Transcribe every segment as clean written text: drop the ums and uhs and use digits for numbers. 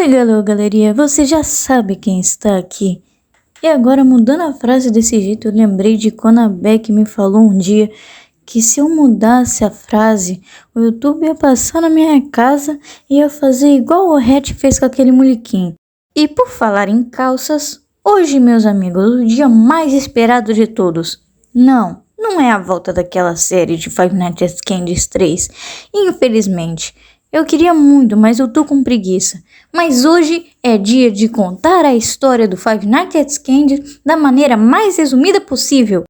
Oi, galerinha, você já sabe quem está aqui. E agora, mudando a frase desse jeito, eu lembrei de quando a Beck me falou um dia que se eu mudasse a frase, o YouTube ia passar na minha casa e ia fazer igual o Hatch fez com aquele molequinho. E por falar em calças, hoje, meus amigos, o dia mais esperado de todos. Não é a volta daquela série de Five Nights at Candy's 3, infelizmente. Eu queria muito, mas eu tô com preguiça. Mas hoje é dia de contar a história do Five Nights at Candy's da maneira mais resumida possível.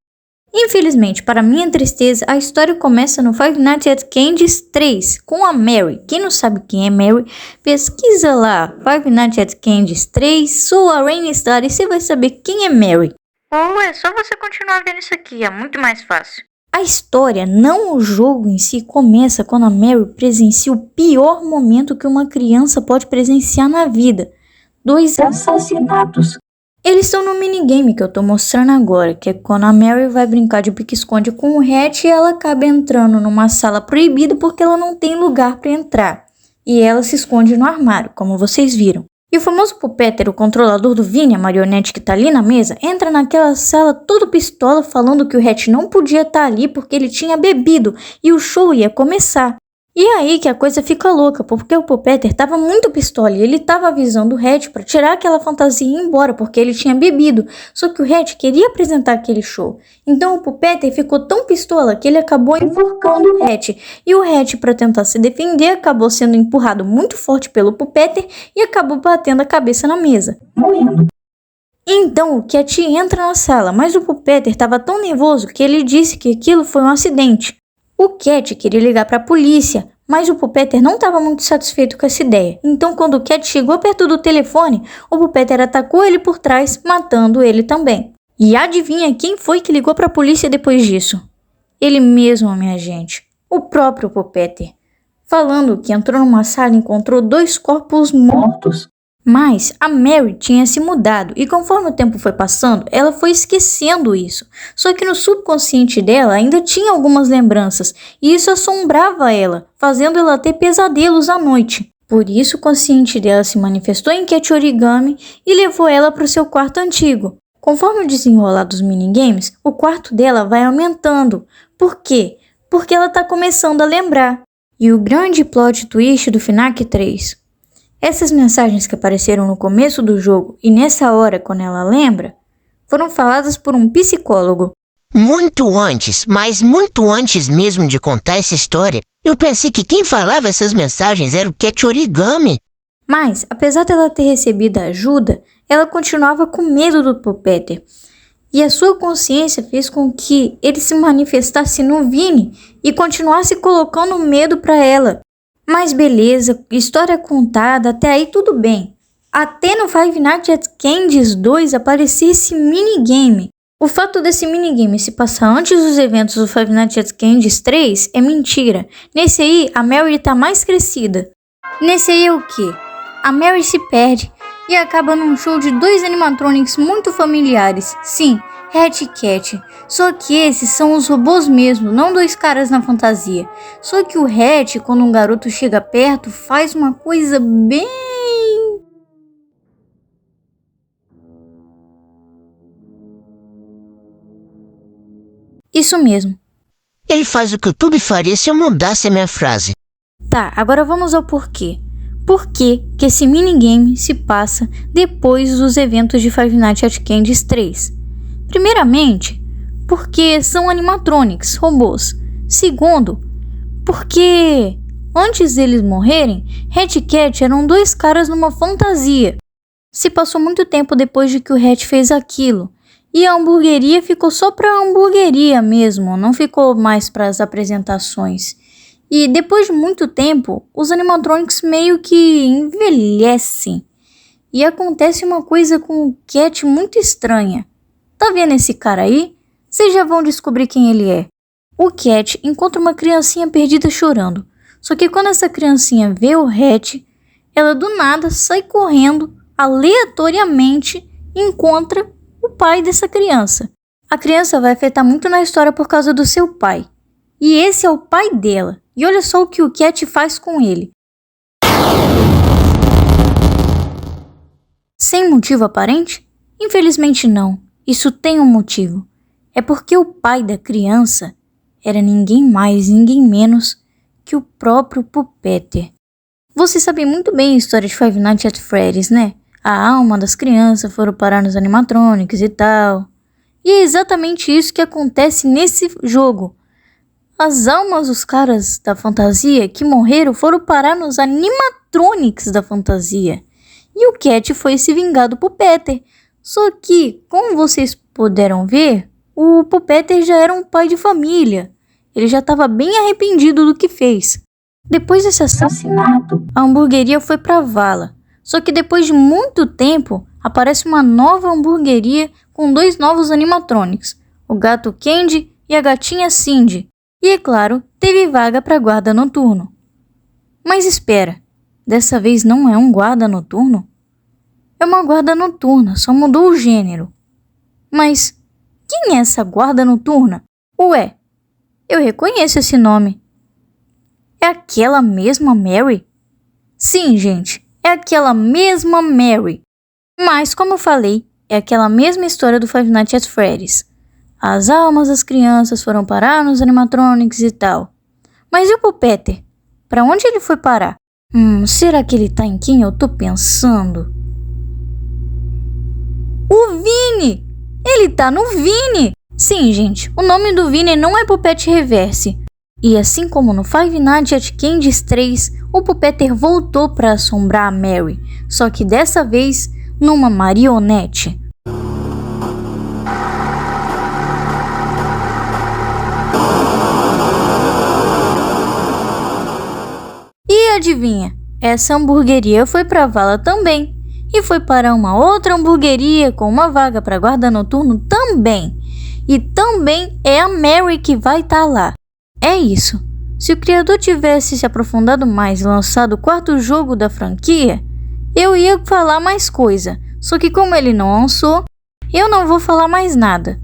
Infelizmente, para minha tristeza, a história começa no Five Nights at Candy's 3, com a Mary. Quem não sabe quem é Mary, pesquisa lá, Five Nights at Candy's 3, sou a Rainy Star e você vai saber quem é Mary. Ou é só você continuar vendo isso aqui, é muito mais fácil. A história, não o jogo em si, começa quando a Mary presencia o pior momento que uma criança pode presenciar na vida. 2 assassinatos. Eles estão no minigame que eu tô mostrando agora, que é quando a Mary vai brincar de pique-esconde com o Hatch e ela acaba entrando numa sala proibida porque ela não tem lugar para entrar. E ela se esconde no armário, como vocês viram. E o famoso Puppeter, o controlador do Vinny, a marionete que tá ali na mesa, entra naquela sala todo pistola falando que o Hatch não podia estar ali porque ele tinha bebido e o show ia começar. E é aí que a coisa fica louca, porque o Puppeter tava muito pistola e ele tava avisando o Hatch para tirar aquela fantasia e ir embora porque ele tinha bebido. Só que o Hatch queria apresentar aquele show. Então o Puppeter ficou tão pistola que ele acabou enforcando o Hatch. E o Hatch, para tentar se defender, acabou sendo empurrado muito forte pelo Puppeter e acabou batendo a cabeça na mesa, morrendo. Então o Cat entra na sala, mas o Puppeter estava tão nervoso que ele disse que aquilo foi um acidente. O Cat queria ligar para a polícia, mas o Puppeter não estava muito satisfeito com essa ideia. Então, quando o Cat chegou perto do telefone, o Puppeter atacou ele por trás, matando ele também. E adivinha quem foi que ligou para a polícia depois disso? Ele mesmo, minha gente. O próprio Puppeter. Falando que entrou numa sala e encontrou 2 corpos mortos. Mas a Mary tinha se mudado e conforme o tempo foi passando, ela foi esquecendo isso. Só que no subconsciente dela ainda tinha algumas lembranças e isso assombrava ela, fazendo ela ter pesadelos à noite. Por isso o consciente dela se manifestou em Cat Origami e levou ela para o seu quarto antigo. Conforme o desenrolar dos minigames, o quarto dela vai aumentando. Por quê? Porque ela está começando a lembrar. E o grande plot twist do FNAC 3... Essas mensagens que apareceram no começo do jogo e nessa hora quando ela lembra, foram faladas por um psicólogo. Muito antes, mas muito antes mesmo de contar essa história, eu pensei que quem falava essas mensagens era o Cat Origami. Mas, apesar dela ter recebido ajuda, ela continuava com medo do Puppeter. E a sua consciência fez com que ele se manifestasse no Vinny e continuasse colocando medo para ela. Mas beleza, história contada, até aí tudo bem. Até no Five Nights at Candy's 2 aparecia esse minigame. O fato desse minigame se passar antes dos eventos do Five Nights at Candy's 3 é mentira. Nesse aí, a Mary tá mais crescida. Nesse aí é o quê? A Mary se perde e acaba num show de 2 animatronics muito familiares. Sim, Hatch e Cat. Só que esses são os robôs mesmo, não 2 caras na fantasia. Só que o Hatch, quando um garoto chega perto, faz uma coisa bem... Isso mesmo. Ele faz o que o YouTube faria se eu mudasse a minha frase. Tá, agora vamos ao porquê. Por que esse minigame se passa depois dos eventos de Five Nights at Candy's 3? Primeiramente, porque são animatronics, robôs. Segundo, porque antes deles morrerem, Hatch e Cat eram 2 caras numa fantasia. Se passou muito tempo depois de que o Hatch fez aquilo. E a hamburgueria ficou só pra hamburgueria mesmo, não ficou mais para as apresentações. E depois de muito tempo, os animatronics meio que envelhecem. E acontece uma coisa com o Cat muito estranha. Tá vendo esse cara aí? Vocês já vão descobrir quem ele é. O Cat encontra uma criancinha perdida chorando. Só que quando essa criancinha vê o Hatch, ela do nada sai correndo, aleatoriamente, e encontra o pai dessa criança. A criança vai afetar muito na história por causa do seu pai. E esse é o pai dela. E olha só o que o Cat faz com ele. Sem motivo aparente? Infelizmente não. Isso tem um motivo. É porque o pai da criança era ninguém mais, ninguém menos que o próprio Pupeter. Você sabe muito bem a história de Five Nights at Freddy's, né? A alma das crianças foram parar nos animatronics e tal. E é exatamente isso que acontece nesse jogo. As almas dos caras da fantasia que morreram foram parar nos animatronics da fantasia. E o Cat foi se vingar do Pupeter. Só que, como vocês puderam ver, o Pupeter já era um pai de família. Ele já estava bem arrependido do que fez. Depois desse assassinato, a hamburgueria foi pra vala. Só que depois de muito tempo, aparece uma nova hamburgueria com 2 novos animatronics. O gato Candy e a gatinha Cindy. E é claro, teve vaga para guarda noturno. Mas espera, dessa vez não é um guarda noturno? É uma guarda noturna, só mudou o gênero. Mas quem é essa guarda noturna? Ué, eu reconheço esse nome. É aquela mesma Mary? Sim, gente, é aquela mesma Mary. Mas, como eu falei, é aquela mesma história do Five Nights at Freddy's. As almas das crianças foram parar nos animatronics e tal. Mas e o Pupeter? Pra onde ele foi parar? Será que ele tá em quem eu tô pensando? O Vini! Ele tá no Vini! Sim, gente, o nome do Vini não é Puppet Reverse. E assim como no Five Nights at Candy's 3, o Pupeter voltou pra assombrar a Mary, só que dessa vez numa marionete. E adivinha, essa hamburgueria foi pra vala também. E foi para uma outra hamburgueria com uma vaga para guarda noturno também. E também é a Mary que vai estar lá. É isso. Se o criador tivesse se aprofundado mais e lançado o 4º jogo da franquia, eu ia falar mais coisa. Só que como ele não lançou, eu não vou falar mais nada.